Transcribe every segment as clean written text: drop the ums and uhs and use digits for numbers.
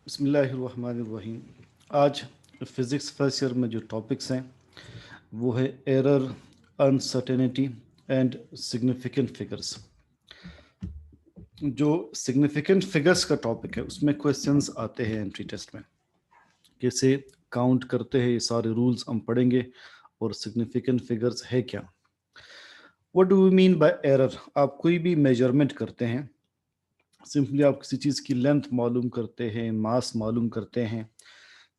बिस्मिल्लाहिर्रहमानिर्रहीम। आज physics first year में जो टॉपिक्स हैं वो है error, uncertainty and significant figures. जो सिग्निफिकेंट फिगर्स का टॉपिक है उसमें क्वेश्चंस आते हैं एंट्री टेस्ट में। कैसे काउंट करते हैं, ये सारे रूल्स हम पढ़ेंगे। और सिग्निफिकेंट फिगर्स है क्या, what do we mean by error. आप कोई भी मेजरमेंट करते हैं, सिंपली आप किसी चीज़ की लेंथ मालूम करते हैं, मास मालूम करते हैं,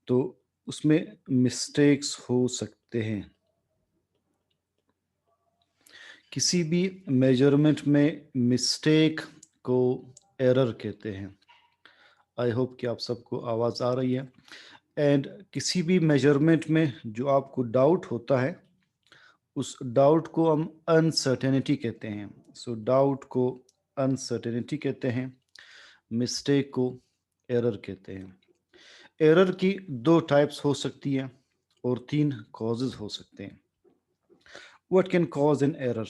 तो उसमें मिस्टेक्स हो सकते हैं। किसी भी मेजरमेंट में मिस्टेक को एरर कहते हैं। आई होप कि आप सबको आवाज़ आ रही है। एंड किसी भी मेजरमेंट में जो आपको डाउट होता है, उस डाउट को हम अनसर्टेनिटी कहते हैं। सो डाउट को अनसर्टेनिटी कहते हैं, मिस्टेक को एरर कहते हैं। एरर की दो टाइप्स हो सकती हैं और तीन कॉजेज हो सकते हैं। What can cause an error.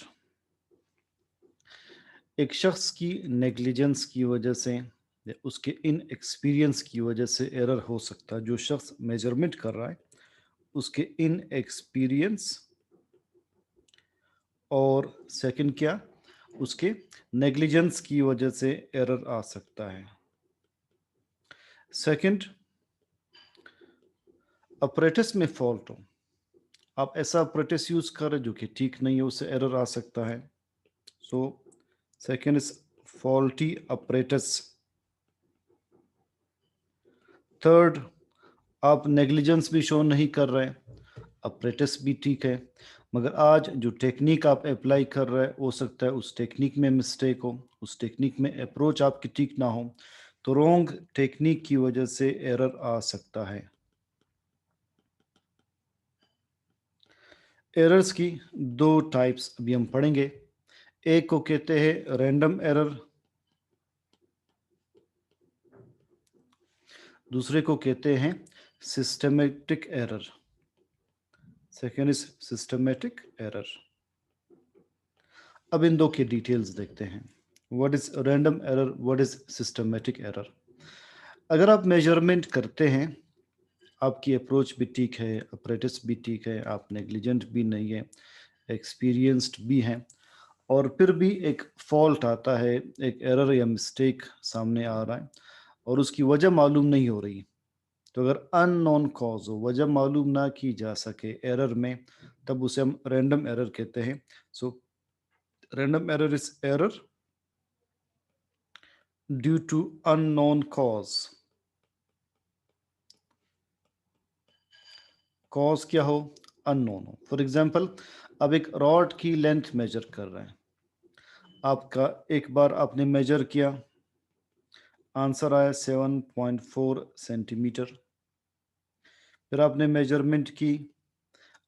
एक शख्स की नेग्लिजेंस की वजह से या उसके इनएक्सपीरियंस की वजह से एरर हो सकता है। जो शख्स मेजरमेंट कर रहा है उसके इनएक्सपीरियंस और सेकंड क्या, उसके नेग्लिजेंस की वजह से एरर आ सकता है। सेकंड, अपरेटस में फॉल्ट हो, आप ऐसा अपरेटस यूज कर रहे जो कि ठीक नहीं है, उससे एरर आ सकता है। So second is faulty apparatus. Third, आप नेग्लिजेंस भी शो नहीं कर रहे, अपरेटस भी ठीक है, मगर आज जो टेक्निक आप अप्लाई कर रहे हैं हो सकता है उस टेक्निक में मिस्टेक हो, उस टेक्निक में अप्रोच आपकी ठीक ना हो, तो रॉन्ग टेक्निक की वजह से एरर आ सकता है। एरर्स की दो टाइप्स अभी हम पढ़ेंगे। एक को कहते हैं रैंडम एरर, दूसरे को कहते हैं systematic error. Second is systematic error. अब इन दो की डिटेल्स देखते हैं। What is random error, what is systematic error. अगर आप मेजरमेंट करते हैं, आपकी अप्रोच भी ठीक है, अपरेटिस भी ठीक है, आप नेग्लिजेंट भी नहीं है, एक्सपीरियंस्ड भी हैं, और फिर भी एक फॉल्ट आता है, एक एरर या मिस्टेक सामने आ रहा है और उसकी वजह मालूम नहीं हो रही, तो अगर अननोन कॉज हो, वजह मालूम ना की जा सके एरर में, तब उसे हम रैंडम एरर कहते हैं। So random error is error due to unknown cause. Cause क्या हो, अननोन हो। फॉर एग्जांपल, अब एक रॉड की लेंथ मेजर कर रहे हैं, आपका एक बार आपने मेजर किया, आंसर आया 7.4 सेंटीमीटर। फिर आपने मेजरमेंट की,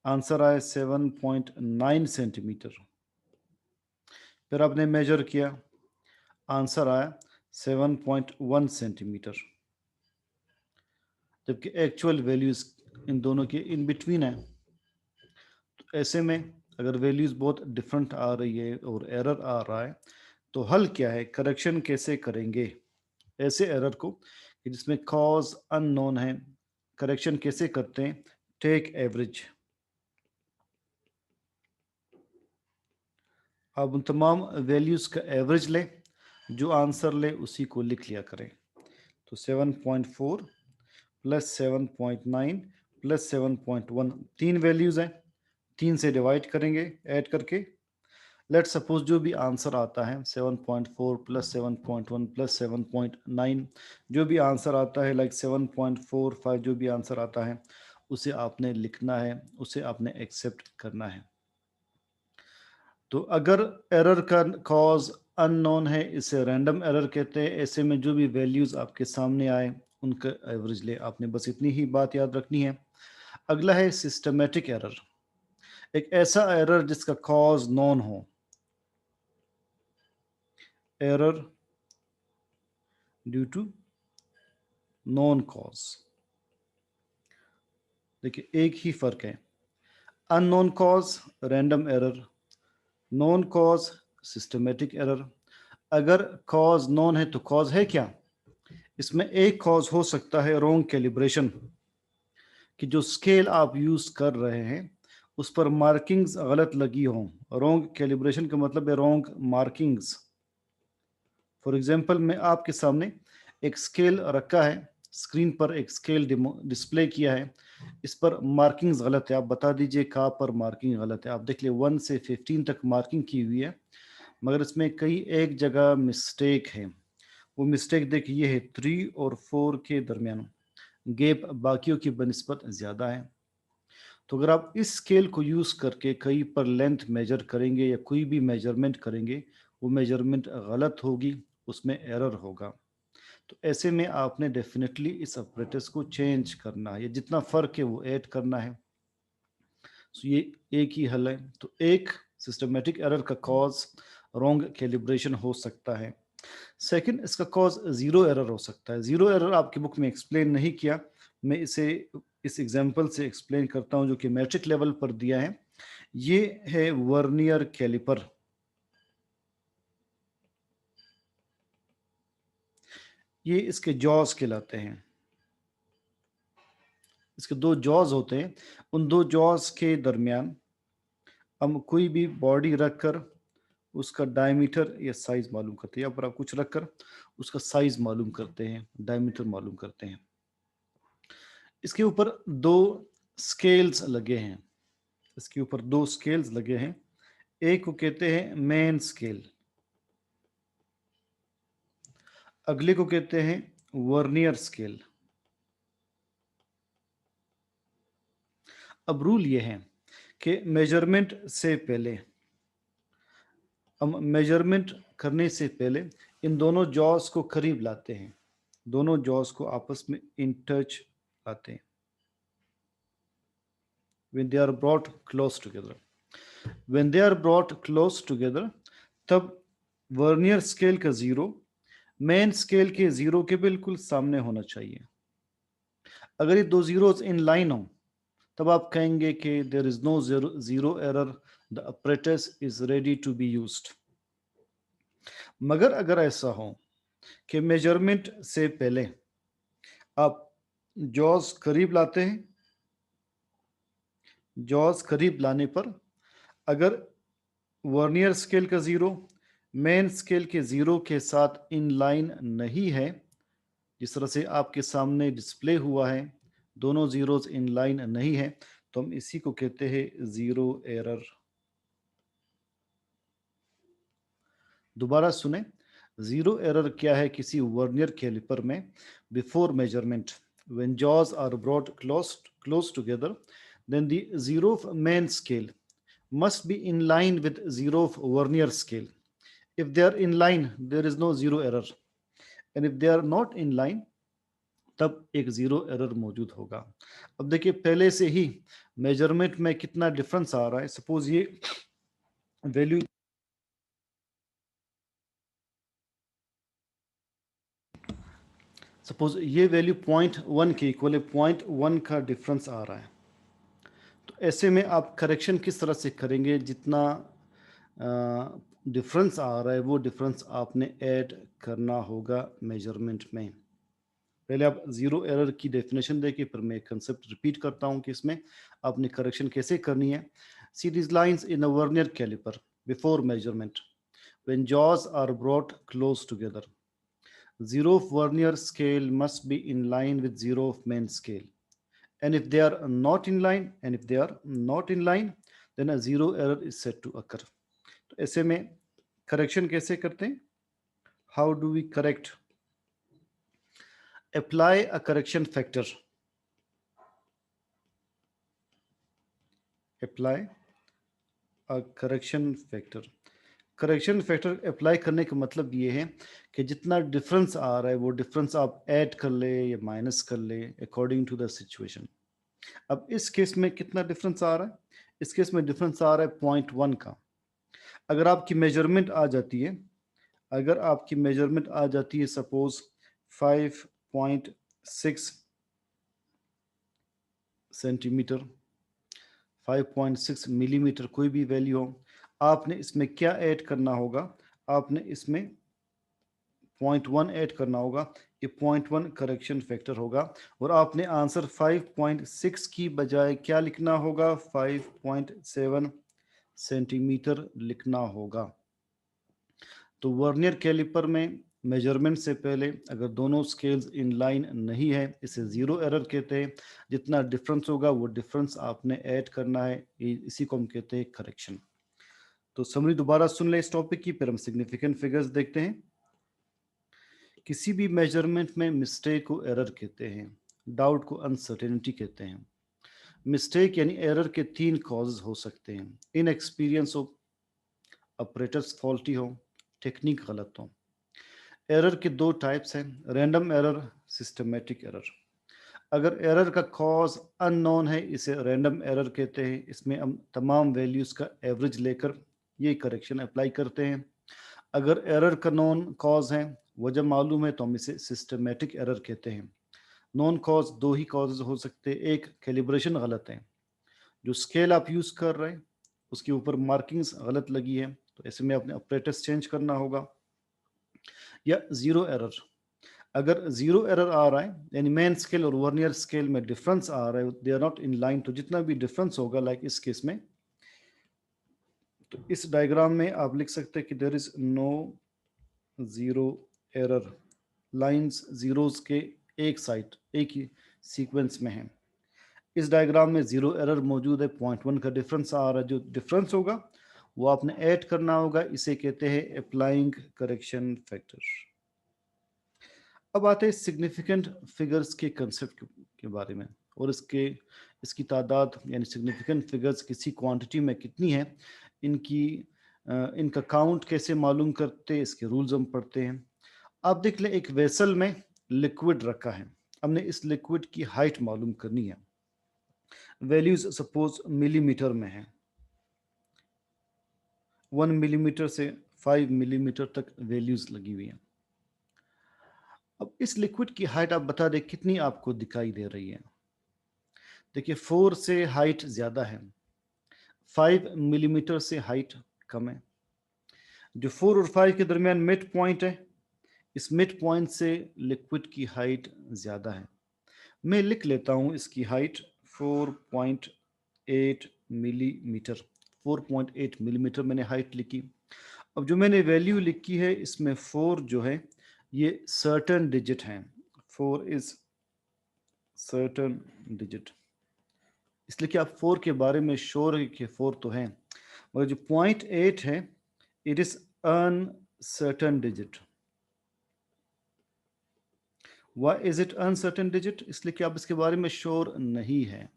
आंसर आया 7.9 सेंटीमीटर। फिर आपने मेजर किया, आंसर आया 7.1 सेंटीमीटर, जबकि एक्चुअल वैल्यूज इन दोनों के इन बिटवीन है। तो ऐसे में अगर वैल्यूज बहुत डिफरेंट आ रही है और एरर आ रहा है, तो हल क्या है, करेक्शन कैसे करेंगे ऐसे एरर को कि जिसमें कॉज अननोन है। करेक्शन कैसे करते हैं, टेक एवरेज। आप उन तमाम वैल्यूज़ का एवरेज लें, जो आंसर ले उसी को लिख लिया करें। तो 7.4 प्लस 7.9 प्लस 7.1, तीन वैल्यूज़ हैं, तीन से डिवाइड करेंगे ऐड करके। लेट सपोज जो भी आंसर आता है 7.4 प्लस 7.1 प्लस 7.9, जो भी आंसर आता है, लाइक 7.45, जो भी आंसर आता है उसे आपने लिखना है, उसे आपने एक्सेप्ट करना है। तो अगर एरर का कॉज अननोन है, इसे रैंडम एरर कहते हैं। ऐसे में जो भी वैल्यूज़ आपके सामने आए उनका एवरेज ले, आपने बस इतनी ही बात याद रखनी है। अगला है सिस्टमेटिक एरर, एक ऐसा एरर जिसका कॉज नॉन हो। Error due to known cause. देखिए एक ही फ़र्क है, unknown cause random error, known cause systematic error. अगर कॉज नॉन है तो कॉज है क्या, इसमें एक कॉज हो सकता है रॉन्ग कैलिब्रेशन, कि जो स्केल आप यूज कर रहे हैं उस पर मार्किंग्स गलत लगी हों। रॉन्ग कैलिब्रेशन का मतलब है रॉन्ग मार्किंग्स। फॉर एग्जांपल मैं आपके सामने एक स्केल रखा है, स्क्रीन पर एक स्केल डिस्प्ले किया है, इस पर मार्किंग्स गलत है, आप बता दीजिए कहाँ पर मार्किंग गलत है। आप देख लिए 1 से 15 तक मार्किंग की हुई है, मगर इसमें कई एक जगह मिस्टेक है। वो मिस्टेक देखिए, ये है 3 और 4 के दरमियान गैप बाकियों की बनिस्बत ज़्यादा है। तो अगर आप इस स्केल को यूज़ करके कहीं पर लेंथ मेजर करेंगे या कोई भी मेजरमेंट करेंगे, वो मेजरमेंट गलत होगी, उसमें एरर होगा। तो ऐसे में आपने डेफिनेटली इस ऑपरेटर्स को चेंज करना है, या जितना फ़र्क है वो ऐड करना है। सो ये एक ही हल है। तो एक सिस्टमेटिक एरर का कॉज रॉन्ग कैलिब्रेशन हो सकता है। सेकंड, इसका कॉज ज़ीरो एरर हो सकता है। ज़ीरो एरर आपकी बुक में एक्सप्लेन नहीं किया, मैं इसे इस एग्जांपल से एक्सप्लेन करता हूं जो कि मैट्रिक लेवल पर दिया है। ये है वर्नियर कैलिपर। ये इसके जॉज कहलाते हैं। इसके दो जॉज होते हैं, उन दो जॉज के दरमियान हम कोई भी बॉडी रखकर उसका डायमीटर या साइज मालूम करते हैं, या पर आप कुछ रखकर उसका साइज मालूम करते हैं, डायमीटर मालूम करते हैं। इसके ऊपर दो स्केल्स लगे हैं, इसके ऊपर दो स्केल्स लगे हैं। एक को कहते हैं मेन स्केल, अगले को कहते हैं वर्नियर स्केल। अब रूल ये है कि मेजरमेंट से पहले, हम मेजरमेंट करने से पहले इन दोनों जॉस को करीब लाते हैं, दोनों जॉस को आपस में इन टच लाते हैं। when they are brought close together, when they are brought close together, तब वर्नियर स्केल का जीरो मेन स्केल के जीरो के बिल्कुल सामने होना चाहिए। अगर ये दो जीरोस इन लाइन हो तब आप कहेंगे कि there is no zero error, the apparatus is ready to be used. मगर अगर ऐसा हो कि मेजरमेंट से पहले आप जॉस करीब लाते हैं, जॉस करीब लाने पर अगर वर्नियर स्केल का जीरो मेन स्केल के जीरो के साथ इन लाइन नहीं है, जिस तरह से आपके सामने डिस्प्ले हुआ है, दोनों जीरोस इन लाइन नहीं है, तो हम इसी को कहते हैं जीरो एरर। दोबारा सुने, जीरो एरर क्या है किसी वर्नियर कैलिपर में? Before measurement, when jaws are brought close together, then the zero of main scale must be in line with zero of vernier scale. If they are in line, there is no zero error, and if they are not in line, तब एक zero error मौजूद होगा। अब देखिए पहले से ही measurement में कितना डिफरेंस आ रहा है। सपोज ये वैल्यू, सपोज ये वैल्यू 0.1 के इक्वल है, 0.1 का डिफरेंस आ रहा है। तो ऐसे में आप करेक्शन किस तरह से करेंगे? जितना डिफरेंस आ रहा है वो डिफरेंस आपने ऐड करना होगा मेजरमेंट में। पहले आप जीरो एरर की डेफिनेशन देखिए, फिर मैं कंसेप्ट रिपीट करता हूँ कि इसमें आपने करेक्शन कैसे करनी है। See these lines in a vernier caliper before measurement, when jaws are brought close together, zero of vernier scale must be in line with zero of main scale, and if they are not in line, then a zero error is said to occur. तो ऐसे में correction कैसे करते हैं? How do we correct? Apply a correction factor, apply a correction factor. Correction factor apply करने का मतलब ये है कि जितना डिफरेंस आ रहा है वो डिफरेंस आप ऐड कर ले या माइनस कर ले अकॉर्डिंग टू द सिचुएशन। अब इस केस में कितना डिफरेंस आ रहा है? इस केस में डिफरेंस आ रहा है 0.1 का। अगर आपकी मेजरमेंट आ जाती है, अगर आपकी मेजरमेंट आ जाती है सपोज 5.6 सेंटीमीटर, 5.6 मिलीमीटर, कोई भी वैल्यू हो, आपने इसमें क्या ऐड करना होगा? आपने इसमें 0.1 ऐड करना होगा, ये 0.1 करेक्शन फैक्टर होगा और आपने आंसर 5.6 की बजाय क्या लिखना होगा, 5.7 सेंटीमीटर लिखना होगा। तो वर्नियर कैलिपर में मेजरमेंट से पहले अगर दोनों स्केल्स इन लाइन नहीं है, इसे जीरो एरर कहते हैं। जितना डिफरेंस होगा वो डिफरेंस आपने ऐड करना है, इसी को हम कहते हैं करेक्शन। तो समरी दोबारा सुन ले इस टॉपिक की, फिर हम सिग्निफिकेंट फिगर्स देखते हैं। किसी भी मेजरमेंट में मिस्टेक को एरर कहते हैं, डाउट को अनसर्टेनिटी कहते हैं। मिस्टेक यानी एरर के 3 कॉज हो सकते हैं, इन एक्सपीरियंस हो, ऑपरेटर्स फॉल्टी हो, टेक्निक गलत हो। एरर के 2 टाइप्स हैं, रैंडम एरर, सिस्टमेटिक एरर। अगर एरर का कॉज अननोन है इसे रैंडम एरर कहते हैं। इसमें हम तमाम वैल्यूज़ का एवरेज लेकर ये करेक्शन अप्लाई करते हैं। अगर एरर का नॉन कॉज है, वजह मालूम है, तो हम इसे सिस्टमेटिक एरर कहते हैं। नॉन कॉज 2 ही कॉज हो सकते हैं, एक कैलिब्रेशन गलत है, जो स्केल आप यूज़ कर रहे हैं उसके ऊपर मार्किंग्स गलत लगी है, तो ऐसे में आपने ऑपरेटर्स चेंज करना होगा। या ज़ीरो एरर, अगर ज़ीरो एरर आ रहा है यानी मेन स्केल और वर्नियर स्केल में डिफरेंस आ रहा है, they are not in line, तो जितना भी डिफरेंस होगा लाइक इस केस में, तो इस डायग्राम में आप लिख सकते हैं कि there is no zero error, lines zeros के एक साइड एक ही सीक्वेंस में है। इस डायग्राम में ज़ीरो एरर मौजूद है, 0.1 का डिफरेंस आ रहा है। जो डिफरेंस होगा वो आपने ऐड करना होगा, इसे कहते हैं अप्लाइंग करेक्शन फैक्टर। अब आते हैं सिग्निफिकेंट फिगर्स के कंसेप्ट के बारे में, और इसकी तादाद यानी सिग्निफिकेंट फिगर्स किसी क्वांटिटी में कितनी है, इनकी इनका काउंट कैसे मालूम करते हैं, इसके रूल्स हम पढ़ते हैं। आप देख लें, एक वेसल में लिक्विड रखा है, हमने इस लिक्विड की हाइट मालूम करनी है। वैल्यूज सपोज मिलीमीटर में है, 1 मिलीमीटर से 5 मिलीमीटर तक वैल्यूज लगी हुई हैं। अब इस लिक्विड की हाइट आप बता दें कितनी आपको दिखाई दे रही है। देखिए 4 से हाइट ज़्यादा है, 5 मिलीमीटर से हाइट कम है। जो 4 और 5 के दरमियान मिड पॉइंट है, इस मिड पॉइंट से लिक्विड की हाइट ज़्यादा है। मैं लिख लेता हूँ इसकी हाइट 4.8 मिलीमीटर। 4.8 मिलीमीटर मैंने हाइट लिखी। अब जो मैंने वैल्यू लिखी है इसमें 4 जो है ये सर्टेन डिजिट हैं, 4 इज सर्टेन डिजिट, इसलिए कि आप 4 के बारे में श्योर है कि 4 तो है, मगर जो 0.8 है it is uncertain digit. Why is it uncertain digit? इसलिए कि आप इसके बारे में श्योर नहीं है।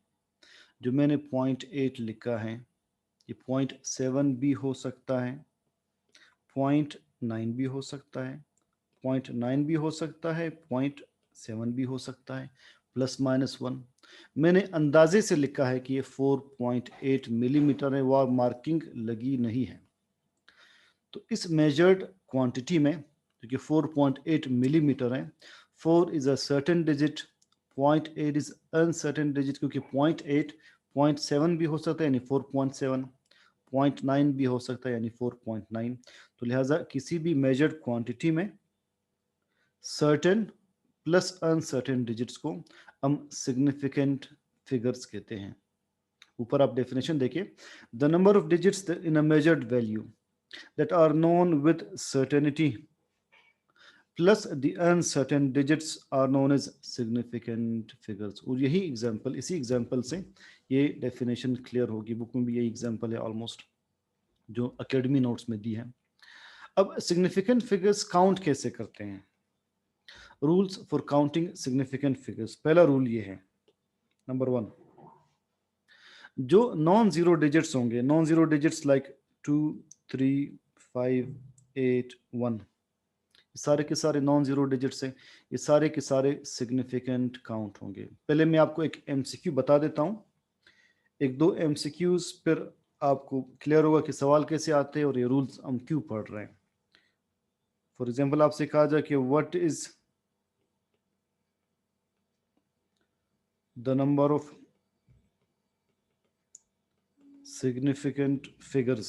जो मैंने 0.8 लिखा है ये 0.7 भी हो सकता है, 0.9 भी हो सकता है, 0.9 भी हो सकता है, 0.7 भी हो सकता है, +-1। मैंने अंदाजे से लिखा है कि ये 4.8 मिलीमीटर है, वह मार्किंग लगी नहीं है। तो इस मेजर्ड क्वांटिटी में जो कि 4.8 मिलीमीटर है, 4 is a certain digit, 0.8 is uncertain digit, क्योंकि 0.8 0.7 भी हो सकता है यानी 4.7, 0.9 भी हो सकता है यानी 4.9। तो लिहाजा किसी भी मेजर्ड क्वांटिटी में सर्टेन प्लस अनसर्टेन डिजिट्स को हम सिग्निफिकेंट फिगर्स कहते हैं। ऊपर आप डेफिनेशन देखिए, the number of digits in a measured value that are known with certainty plus the uncertain digits are known as significant figures। और यही एग्जांपल, इसी एग्जांपल से ये डेफिनेशन क्लियर होगी। बुक में भी यही एग्जांपल है ऑलमोस्ट, जो एकेडमी नोट्स में दी है। अब सिग्निफिकेंट फिगर्स काउंट कैसे करते हैं? Rules for counting significant figures. पहला रूल ये है, नंबर 1, जो नॉन जीरो डिजिट्स होंगे, नॉन जीरो डिजिट्स लाइक 2, 3, 5, 8, 1, सारे के सारे नॉन जीरो डिजिट्स हैं, ये सारे के सारे सिग्निफिकेंट काउंट होंगे। पहले मैं आपको एक एमसीक्यू बता देता हूँ, एक दो एमसीक्यूज, फिर आपको क्लियर होगा कि सवाल कैसे आते हैं और ये रूल्स हम क्यों पढ़ रहे हैं। फॉर एग्जांपल आपसे कहा जाए कि what is the number of significant figures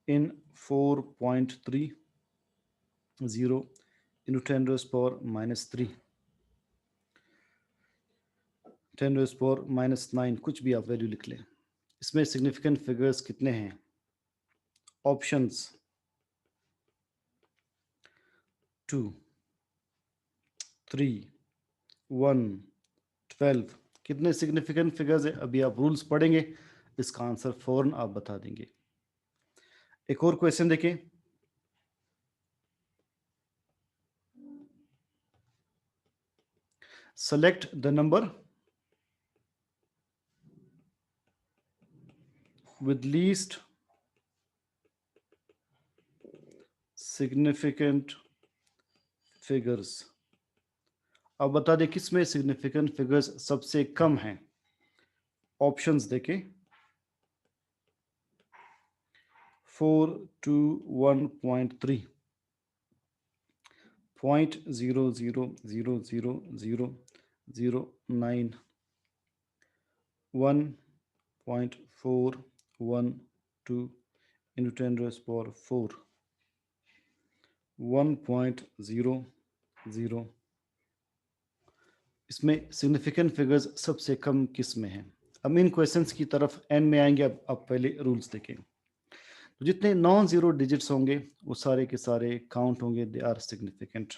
in 4.3, 0 into 10 raised power minus 3, 10 raised power minus 9, कुछ भी आप वैल्यू लिख लें। इसमें सिग्निफिकेंट फिगर्स कितने हैं? ऑप्शंस 2, 3, 1, 12। कितने सिग्निफिकेंट फिगर्स है? अभी आप रूल्स पढ़ेंगे, इसका आंसर फौरन आप बता देंगे। एक और क्वेश्चन देखें। Select the number with least significant figures। अब बता दें किस में सिग्निफिकेंट फिगर्स सबसे कम हैं। ऑप्शंस देखें 4 to 1.3, 0.0000009, 1.412 into 10 raised power 4, 1.00। इसमें सिग्निफिकेंट फिगर्स सबसे कम किस में हैं? हम इन क्वेश्चंस की तरफ एंड में आएंगे। अब पहले रूल्स देखें। तो जितने नॉन जीरो डिजिट्स होंगे वो सारे के सारे काउंट होंगे, they are significant.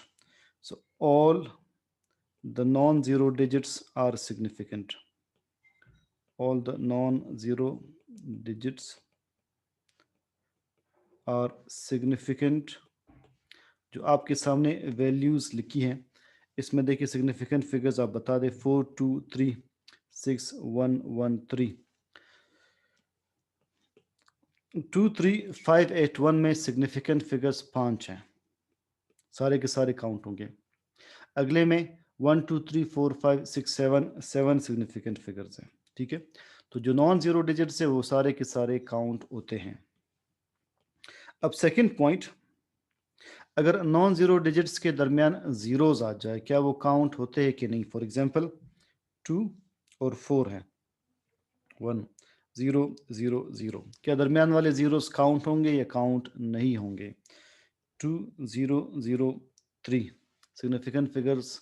So all the non zero digits are significant, all the non-zero digits are significant। जो आपके सामने वैल्यूज लिखी हैं इसमें देखिए सिग्निफिकेंट फिगर्स आप बता दें 4, 2, 3, 6, 1, 1, 3, 2, 3, 5, 8, 1 में सिग्निफिकेंट फिगर्स 5 हैं, सारे के सारे काउंट होंगे। अगले में 1, 2, 3, 4, 5, 6, 7 सिग्निफिकेंट फिगर्स हैं। ठीक है, तो जो नॉन जीरो डिजिट्स है वो सारे के सारे काउंट होते हैं। अब सेकंड पॉइंट, अगर नॉन जीरो डिजिट्स के दरमियान जीरोस आ जाए क्या वो काउंट होते हैं कि नहीं? फॉर एग्जांपल 2 और 4 है, 1, 0, 0, 0, क्या दरमियान वाले जीरोस काउंट होंगे या काउंट नहीं होंगे? 2, 0, 0, 3 सिग्निफिकेंट फिगर्स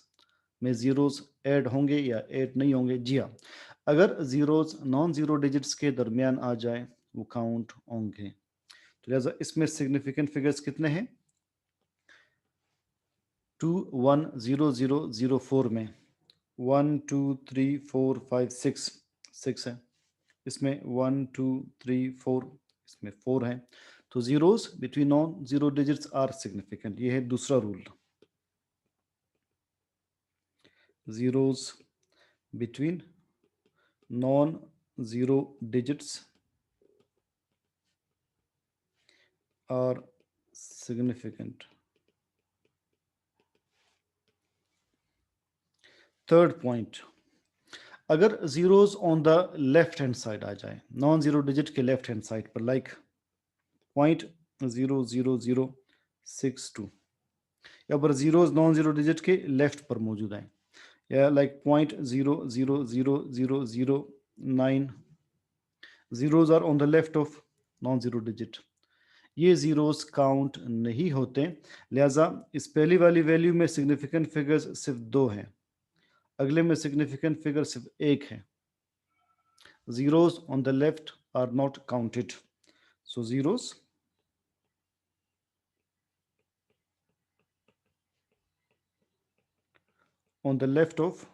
में जीरोस ऐड होंगे या ऐड नहीं होंगे? जी हाँ, अगर जीरोस नॉन जीरो डिजिट्स के दरमियान आ जाए वो काउंट होंगे। तो लिहाजा इसमें सिग्निफिकेंट फिगर्स कितने हैं? 2, 1, 0, 0, 0, 4 में 1, 2, 3, 4, 5, 6, 6 है। इसमें 1, 2, 3, 4, इसमें 4 है। तो zeros between non zero digits are significant, ये है दूसरा रूल। zeros between non-zero digits are significant। Third point, अगर zeros on the left hand side आ जाए, नॉन जीरो डिजिट के लेफ्ट हैंड साइड पर, लाइक 0.00062, या पर जीरोस नॉन जीरो डिजिट के लेफ्ट पर मौजूद हैं, या like 0.000009, zeros are on the left of non-zero digit, ये जीरोस काउंट नहीं होते। लिहाजा इस पहली वाली वैल्यू में सिग्निफिकेंट फिगर्स सिर्फ 2 हैं, अगले में सिग्निफिकेंट फिगर सिर्फ 1 है। zeros on the left are not counted, so zeros on the left of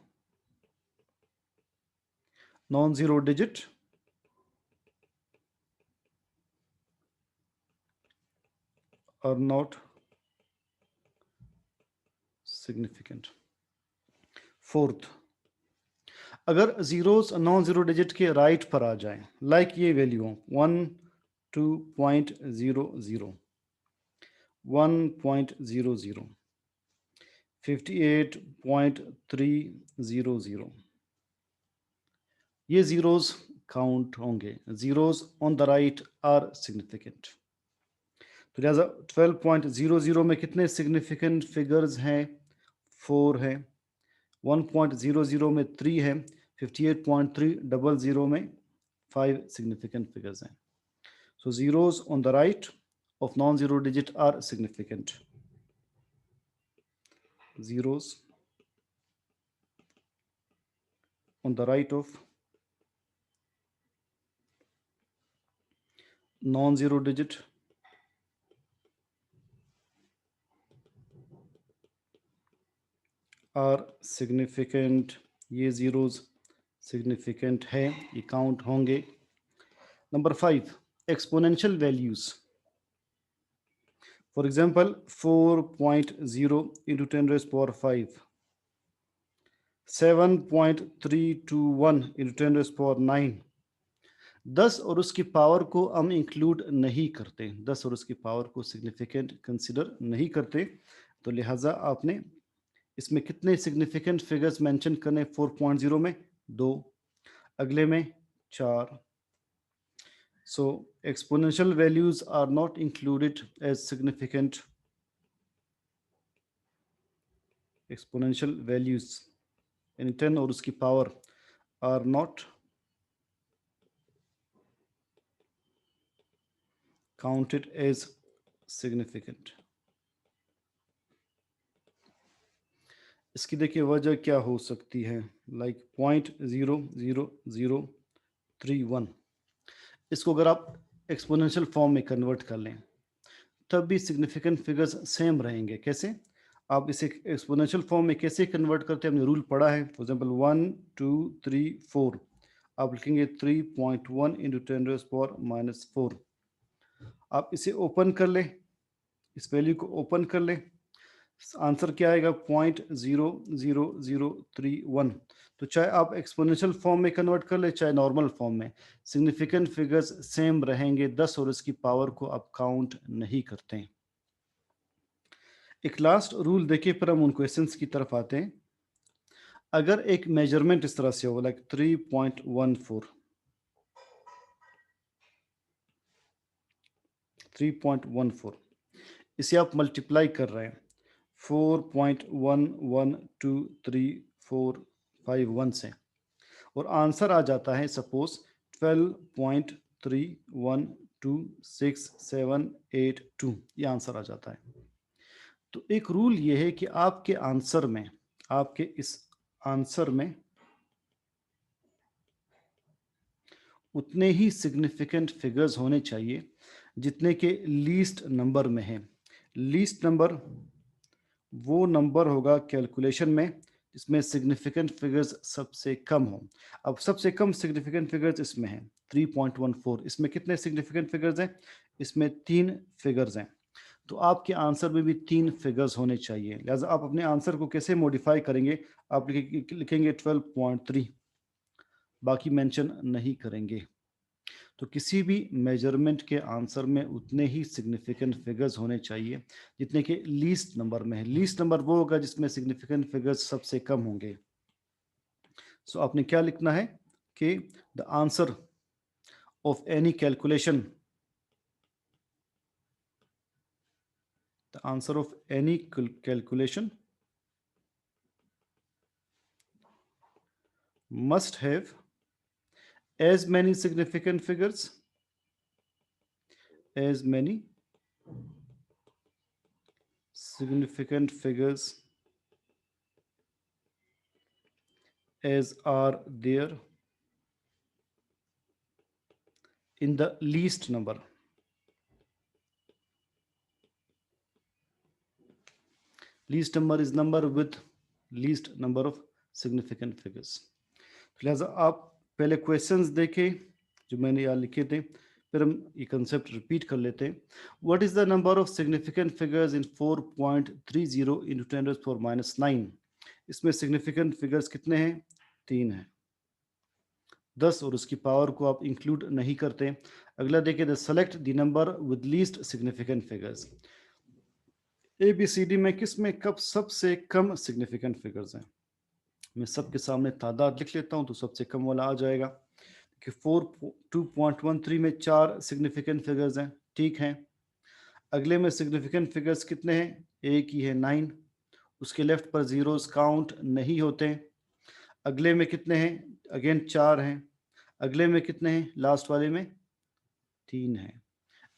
non-zero digit are not significant। Fourth, अगर जीरोस नॉन जीरो डिजिट के राइट पर आ जाए, लाइक ये वैल्यू 12.00, 1.00, 58.300, ये जीरोस काउंट होंगे। Zeros on the right are significant. तो लिहाजा 12.00 में कितने सिग्निफिकेंट फिगर्स हैं? 4 है। 1.00 में 3 है। 58.300 में 5 सिग्निफिकेंट फिगर्स हैं। So zeros on the right of non-zero digit are significant। zeros on the right of non-zero digit are significant. ये zeros significant है, ये count होंगे. Number 5, exponential values. For example, 4.0 into 10 raised power 5, 7.321 into 10 raised power 9. 10 और उसकी power को हम include नहीं करते, 10 और उसकी पावर को सिग्निफिकेंट कंसिडर नहीं करते, तो लिहाजा आपने इसमें कितने सिग्निफिकेंट फिगर्स मेंशन करने? 4.0 में 2, अगले में 4. So exponential values are not included as significant. Exponential values यानी 10 और उसकी power are not counted as significant. इसकी देखिए वजह क्या हो सकती है, लाइक 0.00031. इसको अगर आप एक्सपोनेंशियल फॉर्म में कन्वर्ट कर लें तब भी सिग्निफिकेंट फिगर्स सेम रहेंगे. कैसे? आप इसे एक्सपोनेंशियल फॉर्म में कैसे कन्वर्ट करते हैं, हमने रूल पढ़ा है. फॉर एग्जांपल 1 2 3 4, आप लिखेंगे 3.1 इंटू 10 रेज़ पावर -4. आप इसे ओपन कर लें, इस वैल्यू को ओपन कर लें, आंसर क्या आएगा? 0.00031. तो चाहे आप एक्सपोनेंशियल फॉर्म में कन्वर्ट कर ले चाहे नॉर्मल फॉर्म में, सिग्निफिकेंट फिगर्स सेम रहेंगे. 10 और इसकी पावर को आप काउंट नहीं करते हैं. एक लास्ट रूल देखिए फिर हम उन क्वेश्चंस की तरफ आते हैं. अगर एक मेजरमेंट इस तरह से हो, लाइक 3.14, इसे आप मल्टीप्लाई कर रहे हैं 4.112345 से, और आंसर आ जाता है सपोज 12.312678 ये आंसर आ जाता है. तो एक रूल ये है कि आपके आंसर में, आपके इस आंसर में उतने ही सिग्निफिकेंट फिगर्स होने चाहिए जितने के लीस्ट नंबर में हैं. लीस्ट नंबर वो नंबर होगा कैलकुलेशन में जिसमें सिग्निफिकेंट फिगर्स सबसे कम हो. अब सबसे कम सिग्निफिकेंट फिगर्स इसमें हैं 3.14. इसमें कितने सिग्निफिकेंट फिगर्स हैं? इसमें 3 फिगर्स हैं. तो आपके आंसर में भी 3 फिगर्स होने चाहिए. लिहाजा आप अपने आंसर को कैसे मॉडिफाई करेंगे? आप लिखेंगे 12.3, बाकी मेंशन नहीं करेंगे. तो किसी भी मेजरमेंट के आंसर में उतने ही सिग्निफिकेंट फिगर्स होने चाहिए जितने के लीस्ट नंबर में है. लीस्ट नंबर वो होगा जिसमें सिग्निफिकेंट फिगर्स सबसे कम होंगे. सो आपने क्या लिखना है कि the answer of any calculation, the answer of any calculation must have as many significant figures as many significant figures as are there in the least number. Least number is number with least number of significant figures. लिहाजा आप पहले questions देखें जो मैंने यहाँ लिखे थे, फिर हम ये कंसेप्ट रिपीट कर लेते हैं. What is the number of significant figures in 4.30 into 10 raised power -9? इसमें सिग्निफिकेंट फिगर्स कितने हैं? 3 हैं. 10 और उसकी पावर को आप इंक्लूड नहीं करते. अगला देखिए, the select the number with least significant figures. ABCD में किस में कब सबसे कम सिग्निफिकेंट फिगर्स हैं? मैं सबके सामने तादाद लिख लेता हूं तो सबसे कम वाला आ जाएगा कि 2.13 में 4 सिग्निफिकेंट फिगर्स हैं. ठीक हैं. अगले में सिग्निफिकेंट फिगर्स कितने हैं? एक ही है 9, उसके लेफ्ट पर जीरोस काउंट नहीं होते. अगले में कितने हैं? अगेन 4 हैं. अगले में कितने हैं? लास्ट वाले में 3 हैं.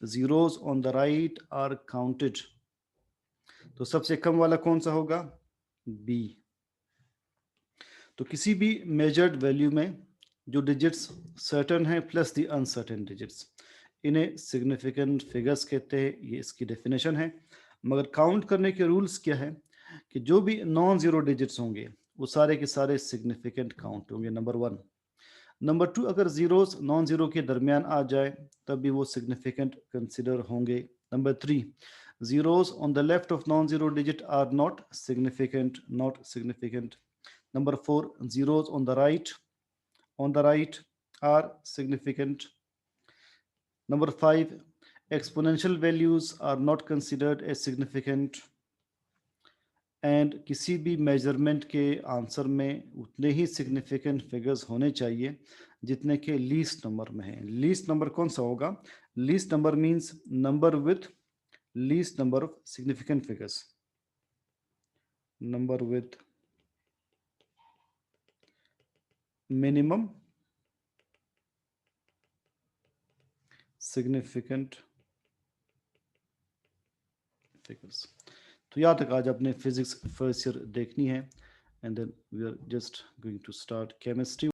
Zeros on the right are counted. तो सबसे कम वाला कौन सा होगा? बी। तो किसी भी मेजर्ड वैल्यू में जो डिजिट्स सर्टेन है प्लस द अनसर्टेन डिजिट्स, इन्हें सिग्निफिकेंट फिगर्स कहते हैं। ये इसकी डेफिनेशन है। मगर काउंट करने के रूल्स क्या है कि जो भी नॉन जीरो डिजिट्स होंगे वो सारे के सारे सिग्निफिकेंट काउंट होंगे, नंबर वन। नंबर टू, अगर जीरोस नॉन जीरो के दरमियान आ जाए तब भी वो सिग्निफिकेंट कंसिडर होंगे। Number three, zeros on the left of non-zero digit are not significant, not significant. Number four, zeros on the right are significant. Number five, exponential values are not considered as significant. And किसी भी measurement के answer में उतने ही significant figures होने चाहिए जितने के least number में है। लीस्ट नंबर कौन सा होगा? Least number means number with least number of significant figures, number with minimum significant figures. तो यहाँ तक आज अपने फिजिक्स फर्स्ट ईयर देखनी है, and then we are just going to start chemistry.